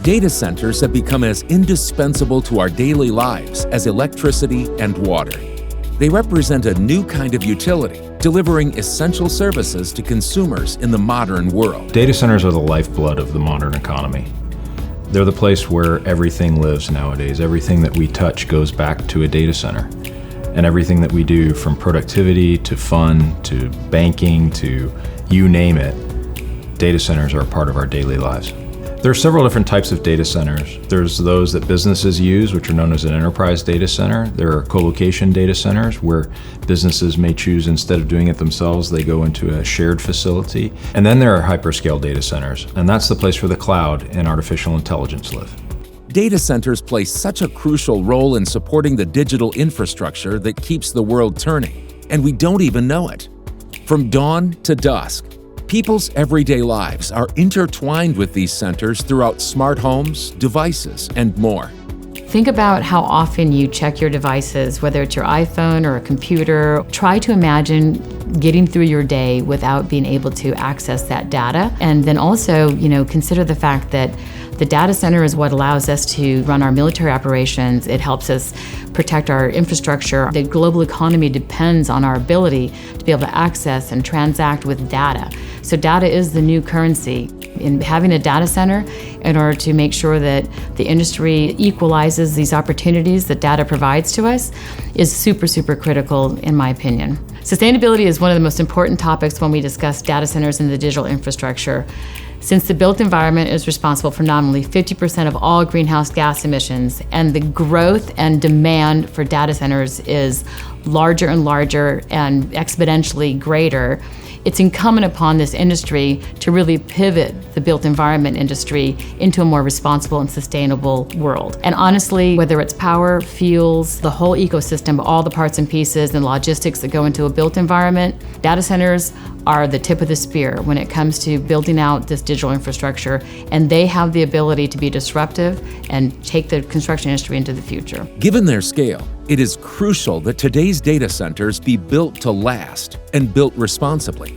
Data centers have become as indispensable to our daily lives as electricity and water. They represent a new kind of utility, delivering essential services to consumers in the modern world. Data centers are the lifeblood of the modern economy. They're the place where everything lives nowadays. Everything that we touch goes back to a data center. And everything that we do, from productivity to fun to banking to you name it, data centers are a part of our daily lives. There are several different types of data centers. There's those that businesses use, which are known as an enterprise data center. There are co-location data centers where businesses may choose, instead of doing it themselves, they go into a shared facility. And then there are hyperscale data centers, and that's the place where the cloud and artificial intelligence live. Data centers play such a crucial role in supporting the digital infrastructure that keeps the world turning, and we don't even know it. From dawn to dusk, people's everyday lives are intertwined with these centers throughout smart homes, devices, and more. Think about how often you check your devices, whether it's your iPhone or a computer. Try to imagine getting through your day without being able to access that data. And then also, consider the fact that the data center is what allows us to run our military operations. It helps us protect our infrastructure. The global economy depends on our ability to be able to access and transact with data. So data is the new currency. In having a data center, in order to make sure that the industry equalizes these opportunities that data provides to us, is super, super critical, in my opinion. Sustainability is one of the most important topics when we discuss data centers and the digital infrastructure. Since the built environment is responsible for not only 50% of all greenhouse gas emissions, and the growth and demand for data centers is larger and larger and exponentially greater, it's incumbent upon this industry to really pivot the built environment industry into a more responsible and sustainable world. And honestly, whether it's power, fuels, the whole ecosystem, all the parts and pieces and logistics that go into a built environment, data centers are the tip of the spear when it comes to building out this digital infrastructure, and they have the ability to be disruptive and take the construction industry into the future. Given their scale, it is crucial that today's data centers be built to last and built responsibly.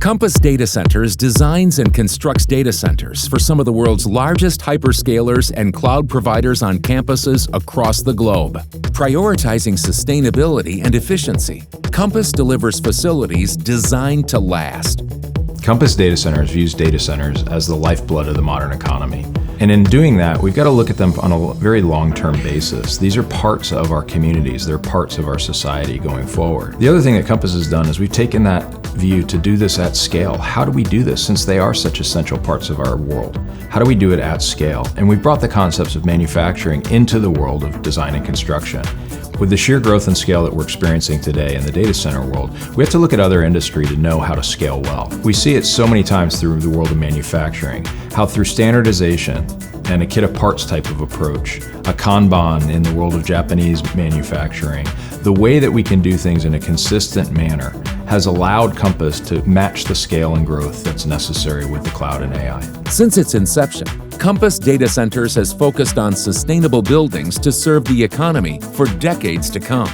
Compass Data Centers designs and constructs data centers for some of the world's largest hyperscalers and cloud providers on campuses across the globe. Prioritizing sustainability and efficiency, Compass delivers facilities designed to last. Compass Data Centers views data centers as the lifeblood of the modern economy. And in doing that, we've got to look at them on a very long-term basis. These are parts of our communities. They're parts of our society going forward. The other thing that Compass has done is we've taken that view to do this at scale. How do we do this, since they are such essential parts of our world? How do we do it at scale? And we've brought the concepts of manufacturing into the world of design and construction. With the sheer growth and scale that we're experiencing today in the data center world, we have to look at other industry to know how to scale well. We see it so many times through the world of manufacturing, how through standardization and a kit of parts type of approach, a Kanban in the world of Japanese manufacturing, the way that we can do things in a consistent manner has allowed Compass to match the scale and growth that's necessary with the cloud and AI. Since its inception, Compass Data Centers has focused on sustainable buildings to serve the economy for decades to come.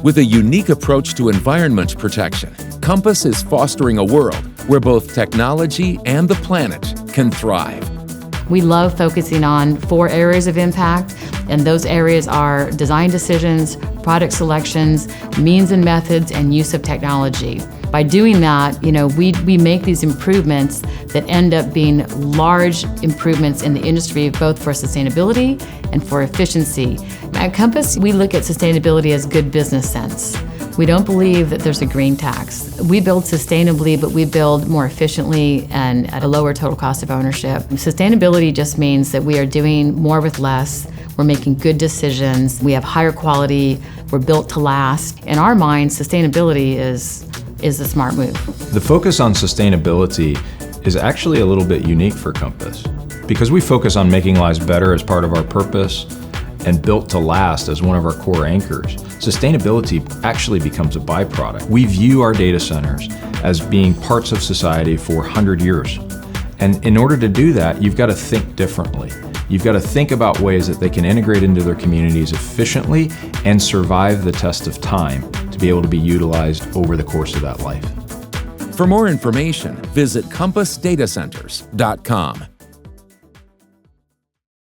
With a unique approach to environment protection, Compass is fostering a world where both technology and the planet can thrive. We love focusing on 4 areas of impact, and those areas are design decisions, product selections, means and methods, and use of technology. By doing that, we make these improvements that end up being large improvements in the industry, both for sustainability and for efficiency. At Compass, we look at sustainability as good business sense. We don't believe that there's a green tax. We build sustainably, but we build more efficiently and at a lower total cost of ownership. Sustainability just means that we are doing more with less. We're making good decisions. We have higher quality. We're built to last. In our mind, sustainability is a smart move. The focus on sustainability is actually a little bit unique for Compass, because we focus on making lives better as part of our purpose and built to last as one of our core anchors. Sustainability actually becomes a byproduct. We view our data centers as being parts of society for 100 years. And in order to do that, you've got to think differently. You've got to think about ways that they can integrate into their communities efficiently and survive the test of time to be able to be utilized over the course of that life. For more information, visit compassdatacenters.com.